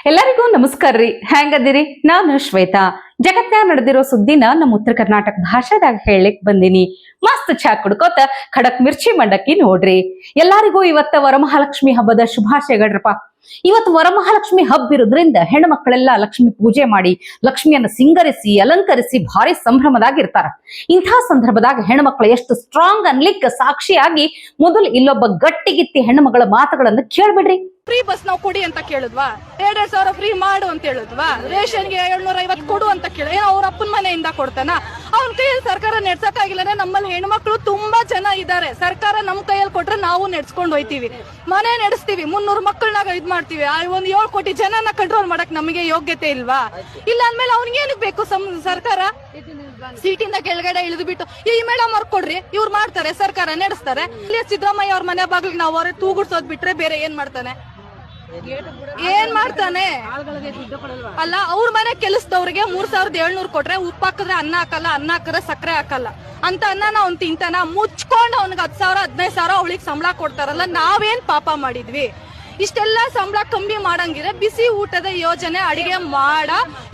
ಎಲ್ಲರಿಗೂ ನಮಸ್ಕಾರ ರೀ. ಹೆಂಗದಿರಿ? ನಾನು ಶ್ವೇತಾ. ಜಗತ್ನಾಗ ನಡೆದಿರೋ ಸುದ್ದಿನ ನಮ್ಮ ಉತ್ತರ ಕರ್ನಾಟಕ ಭಾಷೆದಾಗ ಹೇಳಲಿಕ್ ಬಂದಿನಿ. ಮಸ್ತ್ ಚಾ ಕುಡ್ಕೋತ ಖಡಕ್ ಮಿರ್ಚಿ ಮಂಡಕ್ಕಿ ನೋಡ್ರಿ. ಎಲ್ಲರಿಗೂ ಇವತ್ತ ವರಮಹಾಲಕ್ಷ್ಮಿ ಹಬ್ಬದ ಶುಭಾಶಯಗಳ್ರಪ್ಪ. ಇವತ್ತು ವರಮಹಾಲಕ್ಷ್ಮಿ ಹಬ್ಬ ಇರೋದ್ರಿಂದ ಹೆಣ್ಣು ಮಕ್ಕಳೆಲ್ಲ ಲಕ್ಷ್ಮಿ ಪೂಜೆ ಮಾಡಿ ಲಕ್ಷ್ಮಿಯನ್ನ ಸಿಂಗರಿಸಿ ಅಲಂಕರಿಸಿ ಭಾರಿ ಸಂಭ್ರಮದಾಗ ಇರ್ತಾರ. ಇಂಥ ಸಂದರ್ಭದಾಗ ಹೆಣ್ಣು ಮಕ್ಕಳು ಎಷ್ಟು ಸ್ಟ್ರಾಂಗ್ ಅನ್ಲಿಕ್ಕೆ ಸಾಕ್ಷಿಯಾಗಿ ಮೊದಲು ಇಲ್ಲೊಬ್ಬ ಗಟ್ಟಿಗಿತ್ತಿ ಹೆಣ್ಣು ಮಗಳ ಮಾತುಗಳನ್ನ ಕೇಳ್ಬಿಡ್ರಿ. ಫ್ರೀ ಬಸ್ ನಾವು ಕೊಡಿ ಅಂತ ಕೇಳಿದ್ವಾ? 2,000 ಫ್ರೀ ಮಾಡು ಅಂತ ಹೇಳಿದ್ವಾ? ರೇಷನ್ಗೆ 750 ಕೊಡು ಅಂತ ಕೇಳಿ ಏನೋ ಅವ್ರ ಅಪ್ಪನ ಮನೆಯಿಂದ ಕೊಡ್ತಾನ? ಅವ್ನ ಕೈಯಲ್ಲಿ ಸರ್ಕಾರ ನೆಡ್ಸಕ್ಕಾಗಿಲ್ಲ. ನಮ್ಮಲ್ಲಿ ಹೆಣ್ಮಕ್ಳು ತುಂಬಾ ಜನ ಇದ್ದಾರೆ. ಸರ್ಕಾರ ನಮ್ ಕೈಯಲ್ಲಿ ಕೊಟ್ರೆ ನಾವು ನೆಡ್ಸ್ಕೊಂಡು ಹೋಯ್ತೀವಿ, ಮನೆ ನಡೆಸ್ತೀವಿ, 300 ಮಕ್ಕಳನ್ನ ಇದ್ ಮಾಡ್ತೀವಿ. ಒಂದ್ 7 ಕೋಟಿ ಜನನ ಕಂಟ್ರೋಲ್ ಮಾಡಕ್ ನಮಗೆ ಯೋಗ್ಯತೆ ಇಲ್ವಾ? ಇಲ್ಲ ಅಂದ್ಮೇಲೆ ಅವ್ನಿಗೇನಕ್ ಬೇಕು ಸರ್ಕಾರ? ಸೀಟಿಂದ ಕೆಳಗಡೆ ಇಳಿದು ಬಿಟ್ಟು ಈ ಮೇಡಮ್ ಅವ್ರ ಕೊಡ್ರಿ, ಇವ್ರು ಮಾಡ್ತಾರೆ, ಸರ್ಕಾರ ನಡೆಸ್ತಾರೆ. ಇಲ್ಲಿ ಸಿದ್ದರಾಮಯ್ಯ ಅವ್ರ ಮನೆ ಬಾಗಿಲಿಗೆ ನಾವು ಅವ್ರೆ ತೂಗುಡ್ಸೋದ್ ಬಿಟ್ರೆ ಬೇರೆ ಏನ್ ಮಾಡ್ತಾನೆ? ಅಲ್ಲ, ಅವ್ರ ಮನೆ ಕೆಲಸದವ್ರಿಗೆ 3,700 ಕೊಟ್ರೆ ಉಪ್ಪು ಹಾಕಿದ್ರೆ ಅನ್ನ ಹಾಕಲ್ಲ, ಅನ್ನ ಹಾಕಿದ್ರೆ ಸಕ್ಕರೆ ಹಾಕಲ್ಲ ಅಂತ ಅನ್ನ ಅವ್ನ್ ತಿಂತಾನ? ಮುಚ್ಕೊಂಡು ಅವ್ನಿಗೆ 10,000 15,000 ಅವಳಿಗೆ ಸಂಬಳ ಕೊಡ್ತಾರಲ್ಲ, ನಾವೇನ್ ಪಾಪ ಮಾಡಿದ್ವಿ? ಇಷ್ಟೆಲ್ಲ ಸಂಬಳ ಕಮ್ಮಿ ಮಾಡಂಗಿದ್ರೆ ಬಿಸಿ ಊಟದ ಯೋಜನೆ ಅಡಿಗೆ ಮಾಡ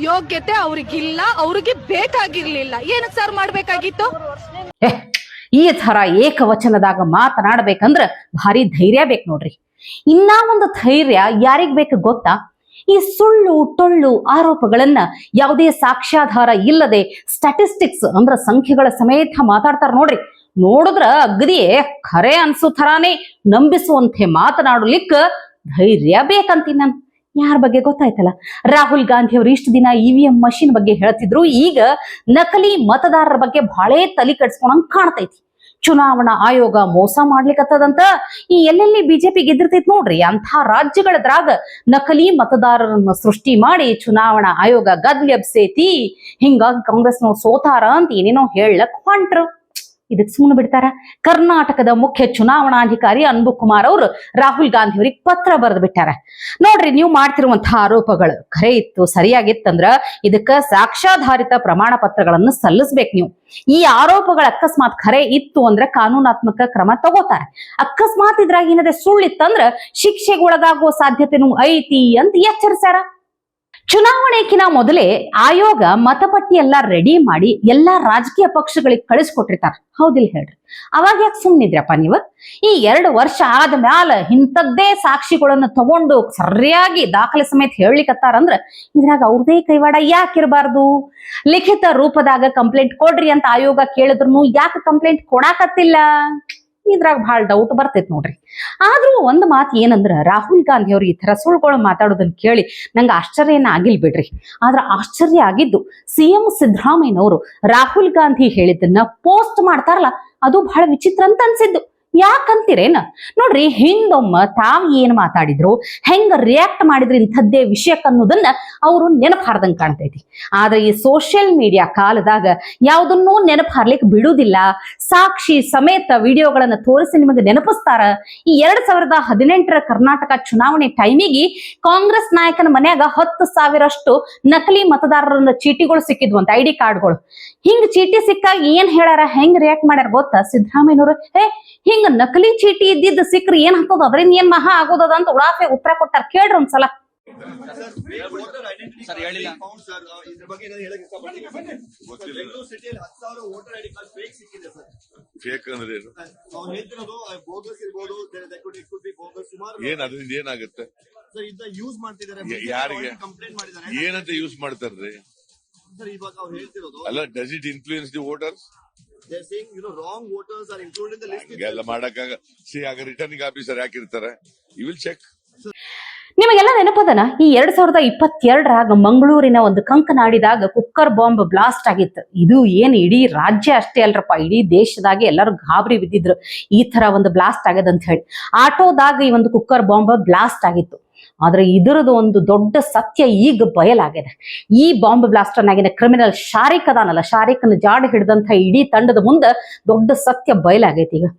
ಯೋಗ್ಯತೆ ಅವ್ರಿಗಿಲ್ಲ, ಅವ್ರಿಗೆ ಬೇಕಾಗಿರ್ಲಿಲ್ಲ. ಏನಕ್ಕೆ ಸರ್ ಮಾಡ್ಬೇಕಾಗಿತ್ತು? ಈ ತರ ಏಕವಚನದಾಗ ಮಾತನಾಡ್ಬೇಕಂದ್ರ ಭಾರಿ ಧೈರ್ಯ ಬೇಕು ನೋಡ್ರಿ. ಇನ್ನ ಒಂದು ಧೈರ್ಯ ಯಾರಿಗ್ ಬೇಕು ಗೊತ್ತಾ? ಈ ಸುಳ್ಳು ಟೊಳ್ಳು ಆರೋಪಗಳನ್ನ ಯಾವುದೇ ಸಾಕ್ಷ್ಯಾಧಾರ ಇಲ್ಲದೆ ಸ್ಟಾಟಿಸ್ಟಿಕ್ಸ್ ಅಂದ್ರ ಸಂಖ್ಯೆಗಳ ಸಮೇತ ಮಾತಾಡ್ತಾರ ನೋಡ್ರಿ. ನೋಡಿದ್ರ ಅಗದಿ ಖರೆ ಅನ್ಸೋ ಥರಾನೇ ನಂಬಿಸುವಂತೆ ಮಾತನಾಡಲಿಕ್ಕ ಧೈರ್ಯ ಬೇಕಂತೀನಿ ನಾನು. ಯಾರ ಬಗ್ಗೆ ಗೊತ್ತಾಯ್ತಲ್ಲ, ರಾಹುಲ್ ಗಾಂಧಿ ಅವರು ಇಷ್ಟು ದಿನ EVM ಮಷಿನ್ ಬಗ್ಗೆ ಹೇಳ್ತಿದ್ರು. ಈಗ ನಕಲಿ ಮತದಾರರ ಬಗ್ಗೆ ಬಹಳೇ ತಲೆ ಕಟ್ಸ್ಕೊಂಡಂಗ್ ಕಾಣ್ತೈತಿ. ಚುನಾವಣಾ ಆಯೋಗ ಮೋಸ ಮಾಡ್ಲಿಕ್ಕತ್ತದಂತ ಈ ಎಲ್ಲೆಲ್ಲಿ ಬಿಜೆಪಿ ಗೆದ್ದಿರ್ತೈತಿ ನೋಡ್ರಿ. ಅಂಥ ರಾಜ್ಯಗಳದ್ರಾಗ ನಕಲಿ ಮತದಾರರನ್ನ ಸೃಷ್ಟಿ ಮಾಡಿ ಚುನಾವಣಾ ಆಯೋಗ ಗದ್ಲೆಬ್ಸೈತಿ. ಹಿಂಗಾಗಿ ಕಾಂಗ್ರೆಸ್ನವ್ರು ಸೋತಾರ ಅಂತ ಏನೇನೋ ಹೇಳಕ್ ಹೊಂಟ್ರು. ಇದಕ್ ಸುಮ್ಮನೆ ಬಿಡ್ತಾರ? ಕರ್ನಾಟಕದ ಮುಖ್ಯ ಚುನಾವಣಾಧಿಕಾರಿ ಅನ್ಬು ಕುಮಾರ್ ಅವರು ರಾಹುಲ್ ಗಾಂಧಿ ಅವರಿಗೆ ಪತ್ರ ಬರೆದು ಬಿಟ್ಟಾರ. ನೋಡ್ರಿ, ನೀವು ಮಾಡ್ತಿರುವಂತಹ ಆರೋಪಗಳು ಖರೆ ಇತ್ತು, ಸರಿಯಾಗಿತ್ತಂದ್ರ ಇದಕ್ಕ ಸಾಕ್ಷ್ಯಾಧಾರಿತ ಪ್ರಮಾಣ ಪತ್ರಗಳನ್ನು ಸಲ್ಲಿಸ್ಬೇಕು ನೀವು. ಈ ಆರೋಪಗಳ ಅಕಸ್ಮಾತ್ ಖರೆ ಇತ್ತು ಅಂದ್ರೆ ಕಾನೂನಾತ್ಮಕ ಕ್ರಮ ತಗೋತಾರೆ. ಅಕಸ್ಮಾತ್ ಇದ್ರಾಗ ಏನದ ಸುಳ್ಳಿತ್ತಂದ್ರ ಶಿಕ್ಷೆಗೆ ಒಳಗಾಗುವ ಸಾಧ್ಯತೆನೂ ಐತಿ ಅಂತ ಎಚ್ಚರಿಸ್ಯಾರ. ಚುನಾವಣೆಕಿನ ಮೊದಲೇ ಆಯೋಗ ಮತಪಟ್ಟಿ ಎಲ್ಲಾ ರೆಡಿ ಮಾಡಿ ಎಲ್ಲಾ ರಾಜಕೀಯ ಪಕ್ಷಗಳಿಗೆ ಕಳಿಸ್ಕೊಟ್ಟಿರ್ತಾರ. ಹೌದಿಲ್ಲ ಹೇಳ್ರಿ? ಅವಾಗ ಯಾಕೆ ಸುಮ್ಮನಿದ್ರಪ್ಪ ನೀವು? ಈ 2 ವರ್ಷ ಆದ ಮ್ಯಾಲ ಇಂಥದ್ದೇ ಸಾಕ್ಷಿಗಳನ್ನು ತಗೊಂಡು ಸರಿಯಾಗಿ ದಾಖಲೆ ಸಮೇತ ಹೇಳಲಿಕ್ಕತ್ತಾರಂದ್ರ ಇದ್ರಾಗ ಅವ್ರದೇ ಕೈವಾಡ ಯಾಕಿರಬಾರ್ದು? ಲಿಖಿತ ರೂಪದಾಗ ಕಂಪ್ಲೇಂಟ್ ಕೊಡ್ರಿ ಅಂತ ಆಯೋಗ ಕೇಳಿದ್ರು ಯಾಕೆ ಕಂಪ್ಲೇಂಟ್ ಕೊಡಾಕತ್ತಿಲ್ಲ? ಇದ್ರಾಗ ಬಹಳ ಡೌಟ್ ಬರ್ತೈತಿ ನೋಡ್ರಿ. ಆದ್ರೂ ಒಂದ್ ಮಾತು ಏನಂದ್ರ, ರಾಹುಲ್ ಗಾಂಧಿ ಅವ್ರು ಈ ತರ ಸುಳ್ಳುಗಳು ಮಾತಾಡೋದನ್ನ ಕೇಳಿ ನಂಗೆ ಆಶ್ಚರ್ಯ ಏನ ಆಗಿಲ್ ಬಿಡ್ರಿ. ಆದ್ರ ಆಶ್ಚರ್ಯ ಆಗಿದ್ದು CM ಸಿದ್ದರಾಮಯ್ಯನವರು ರಾಹುಲ್ ಗಾಂಧಿ ಹೇಳಿದ್ದನ್ನ ಪೋಸ್ಟ್ ಮಾಡ್ತಾರಲ್ಲ, ಅದು ಬಹಳ ವಿಚಿತ್ರ ಅಂತ ಅನ್ಸಿದ್ದು. ಯಾಕಂತೀರೇನ? ನೋಡ್ರಿ, ಹಿಂದೊಮ್ಮ ತಾವ್ ಏನ್ ಮಾತಾಡಿದ್ರು, ಹೆಂಗ ರಿಯಾಕ್ಟ್ ಮಾಡಿದ್ರು ಇಂಥದ್ದೇ ವಿಷಯಕ್ಕೆ ಅನ್ನೋದನ್ನ ಅವರು ನೆನಪು ಹಾರ್ದಂಗ್ ಕಾಣ್ತೈತಿ. ಆದ್ರೆ ಈ ಸೋಷಿಯಲ್ ಮೀಡಿಯಾ ಕಾಲದಾಗ ಯಾವುದನ್ನೂ ನೆನಪು ಹಾರ್ಲಿಕ್ಕೆ ಬಿಡುವುದಿಲ್ಲ. ಸಾಕ್ಷಿ ಸಮೇತ ವಿಡಿಯೋಗಳನ್ನ ತೋರಿಸಿ ನಿಮಗೆ ನೆನಪಿಸ್ತಾರ. ಈ 2018ರ ಕರ್ನಾಟಕ ಚುನಾವಣೆ ಟೈಮಿಗೆ ಕಾಂಗ್ರೆಸ್ ನಾಯಕನ ಮನ್ಯಾಗ 10,000 ನಕಲಿ ಮತದಾರರನ್ನ ಚೀಟಿಗಳು ಸಿಕ್ಕಿದ್ವು ಅಂತ, ID ಕಾರ್ಡ್ಗಳು. ಹಿಂಗ್ ಚೀಟಿ ಸಿಕ್ಕಾಗ ಏನ್ ಹೇಳಾರ, ಹೆಂಗ್ ರಿಯಾಕ್ಟ್ ಮಾಡ್ಯಾರ ಗೊತ್ತಾ ಸಿದ್ದರಾಮಯ್ಯನವರು? ಹಿಂಗ ನಕಲಿ ಚೀಟಿ ಇದ್ದಿದ್ದು ಸಿಕ್ಕ್ರಿ ಏನ್ ಹತ್ತದ, ಅದ್ರಿಂದ ಏನ್ ಮಹಾ ಆಗೋದದ ಅಂತ ಉಡಾಫೆ ಉತ್ತರ ಕೊಟ್ಟಾರ. ಕೇಳ್ರಿ ಒಂದ್ಸಲ. ಏನ್ ಅದರಿಂದ ಏನಾಗುತ್ತೆ? ಯಾರಿಗೆ ಏನಂತ ಯೂಸ್ ಮಾಡ್ತಾರ್ರಿ? ಅಲ್ಲ, does it influence the voters? They're saying, wrong voters are included in the list. ಎಲ್ಲ ಮಾಡಕ್ಕಾಗ. ಆಗ ರಿಟರ್ನಿಂಗ್ ಆಫೀಸರ್ ಯಾಕಿರ್ತಾರೆ? You will check. ನಿಮಗೆಲ್ಲ ನೆನಪದನ, ಈ 2022ರಾಗ ಮಂಗಳೂರಿನ ಒಂದು ಕಂಕನಾಡಿದಾಗ ಕುಕ್ಕರ್ ಬಾಂಬ್ ಬ್ಲಾಸ್ಟ್ ಆಗಿತ್ತು. ಇದು ಏನ್ ಇಡೀ ರಾಜ್ಯ ಅಷ್ಟೇ ಅಲ್ರಪ್ಪ, ಇಡೀ ದೇಶದಾಗೆ ಎಲ್ಲರೂ ಗಾಬರಿ ಬಿದ್ದಿದ್ರು. ಈ ತರ ಒಂದು ಬ್ಲಾಸ್ಟ್ ಆಗ್ಯದಂತ ಹೇಳಿ. ಆಟೋದಾಗ ಈ ಒಂದು ಕುಕ್ಕರ್ ಬಾಂಬ್ ಬ್ಲಾಸ್ಟ್ ಆಗಿತ್ತು. ಆದ್ರೆ ಇದರದು ಒಂದು ದೊಡ್ಡ ಸತ್ಯ ಈಗ ಬಯಲಾಗಿದೆ. ಈ ಬಾಂಬ್ ಬ್ಲಾಸ್ಟರ್ನಾಗಿನ ಕ್ರಿಮಿನಲ್ ಶಾರಿಕ್ ಅದಾನಲ್ಲ, ಶಾರಿಕ್ನ ಜಾಡ್ ಹಿಡಿದಂತ ಇಡೀ ತಂಡದ ಮುಂದೆ ದೊಡ್ಡ ಸತ್ಯ ಬಯಲಾಗೈತಿ. ಈಗ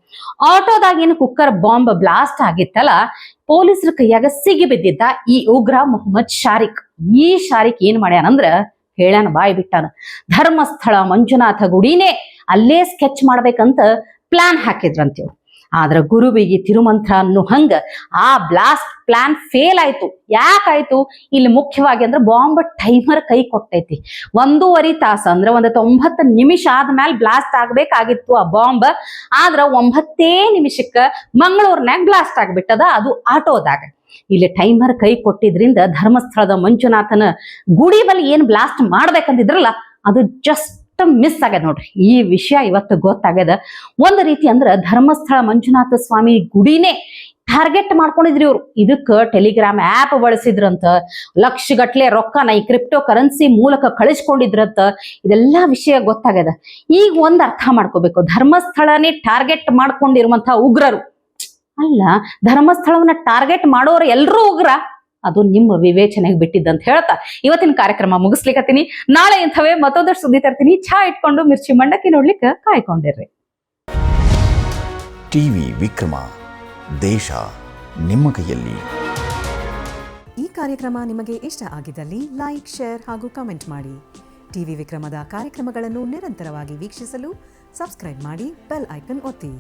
ಆಟೋದಾಗ ಏನು ಕುಕ್ಕರ್ ಬಾಂಬ್ ಬ್ಲಾಸ್ಟ್ ಆಗಿತ್ತಲ್ಲ, ಪೊಲೀಸರ ಕೈಯಾಗ ಸಿಗಿ ಬಿದ್ದಿದ್ದ ಈ ಉಗ್ರ ಮೊಹಮ್ಮದ್ ಶಾರಿಕ್. ಈ ಶಾರಿಕ್ ಏನ್ ಮಾಡ್ಯಾನಂದ್ರ ಹೇಳಾನ, ಬಾಯಿ ಬಿಟ್ಟಾನ. ಧರ್ಮಸ್ಥಳ ಮಂಜುನಾಥ ಗುಡಿನೇ ಅಲ್ಲೇ ಸ್ಕೆಚ್ ಮಾಡ್ಬೇಕಂತ ಪ್ಲಾನ್ ಹಾಕಿದ್ರಂತೀವ್. ಆದ್ರ ಗುರುವಿಗೆ ತಿರುಮಂತ್ರ ಅನ್ನೋ ಹಂಗ ಆ ಬ್ಲಾಸ್ಟ್ ಪ್ಲಾನ್ ಫೇಲ್ ಆಯ್ತು. ಯಾಕಾಯ್ತು? ಇಲ್ಲಿ ಮುಖ್ಯವಾಗಿ ಅಂದ್ರೆ ಬಾಂಬ್ ಟೈಮರ್ ಕೈ ಕೊಟ್ಟೈತಿ. 1.5 ತಾಸು ಅಂದ್ರೆ 90 ನಿಮಿಷ ಆದ್ಮೇಲೆ ಬ್ಲಾಸ್ಟ್ ಆಗ್ಬೇಕಾಗಿತ್ತು ಆ ಬಾಂಬ್. ಆದ್ರ 9 ನಿಮಿಷಕ್ಕ ಮಂಗಳೂರ್ನಾಗ ಬ್ಲಾಸ್ಟ್ ಆಗ್ಬಿಟ್ಟದ, ಅದು ಆಟೋದಾಗ. ಇಲ್ಲಿ ಟೈಮರ್ ಕೈ ಕೊಟ್ಟಿದ್ರಿಂದ ಧರ್ಮಸ್ಥಳದ ಮಂಜುನಾಥನ ಗುಡಿ ಬಳಿ ಏನ್ ಬ್ಲಾಸ್ಟ್ ಮಾಡ್ಬೇಕಂದಿದ್ರಲ್ಲ ಅದು ಜಸ್ಟ್ ಮಿಸ್ ಆಗ್ಯದ ನೋಡ್ರಿ. ಈ ವಿಷಯ ಇವತ್ತು ಗೊತ್ತಾಗ್ಯದ. ಒಂದು ರೀತಿ ಅಂದ್ರ ಧರ್ಮಸ್ಥಳ ಮಂಜುನಾಥ ಸ್ವಾಮಿ ಗುಡಿನೇ ಟಾರ್ಗೆಟ್ ಮಾಡ್ಕೊಂಡಿದ್ರಿ ಇವ್ರು. ಇದಕ್ಕ ಟೆಲಿಗ್ರಾಮ್ ಆ್ಯಪ್ ಬಳಸಿದ್ರಂತ, ಲಕ್ಷಗಟ್ಲೆ ರೊಕ್ಕನ ಈ ಕ್ರಿಪ್ಟೋ ಕರೆನ್ಸಿ ಮೂಲಕ ಕಳಿಸ್ಕೊಂಡಿದ್ರಂತ. ಇದೆಲ್ಲಾ ವಿಷಯ ಗೊತ್ತಾಗ್ಯದ. ಈಗ ಒಂದ್ ಅರ್ಥ ಮಾಡ್ಕೋಬೇಕು, ಧರ್ಮಸ್ಥಳನೇ ಟಾರ್ಗೆಟ್ ಮಾಡ್ಕೊಂಡಿರುವಂತ ಉಗ್ರರು ಅಲ್ಲ, ಧರ್ಮಸ್ಥಳವನ್ನ ಟಾರ್ಗೆಟ್ ಮಾಡೋರು ಎಲ್ರೂ ಉಗ್ರ, ಅದು ನಿಮ್ಮ ವಿವೇಚನೆಗೆ ಬಿಟ್ಟಿದ್ದಂತ ಹೇಳ್ತಾ ಇವತ್ತಿನ ಕಾರ್ಯಕ್ರಮ ಮುಗಿಸ್ಲಿಕ್ಕತ್ತೀನಿ. ನಾಳೆ ಇಂಥವೇ ಮತ್ತೊಂದಷ್ಟು ಸುದ್ದಿ ತರ್ತೀನಿ. ಚಹಾ ಇಟ್ಕೊಂಡು ಮಿರ್ಚಿ ಮಂಡಕ್ಕಿ ನೋಡ್ಲಿಕ್ಕೆ ಕಾಯ್ಕೊಂಡಿರ್ರಿ. ಟಿವಿ ವಿಕ್ರಮ, ದೇಶ ನಿಮ್ಮ ಕೈಯಲ್ಲಿ. ಈ ಕಾರ್ಯಕ್ರಮ ನಿಮಗೆ ಇಷ್ಟ ಆಗಿದ್ದಲ್ಲಿ ಲೈಕ್, ಶೇರ್ ಹಾಗೂ ಕಮೆಂಟ್ ಮಾಡಿ. ಟಿವಿ ವಿಕ್ರಮದ ಕಾರ್ಯಕ್ರಮಗಳನ್ನು ನಿರಂತರವಾಗಿ ವೀಕ್ಷಿಸಲು ಸಬ್ಸ್ಕ್ರೈಬ್ ಮಾಡಿ, ಬೆಲ್ ಐಕನ್ ಒತ್ತಿ.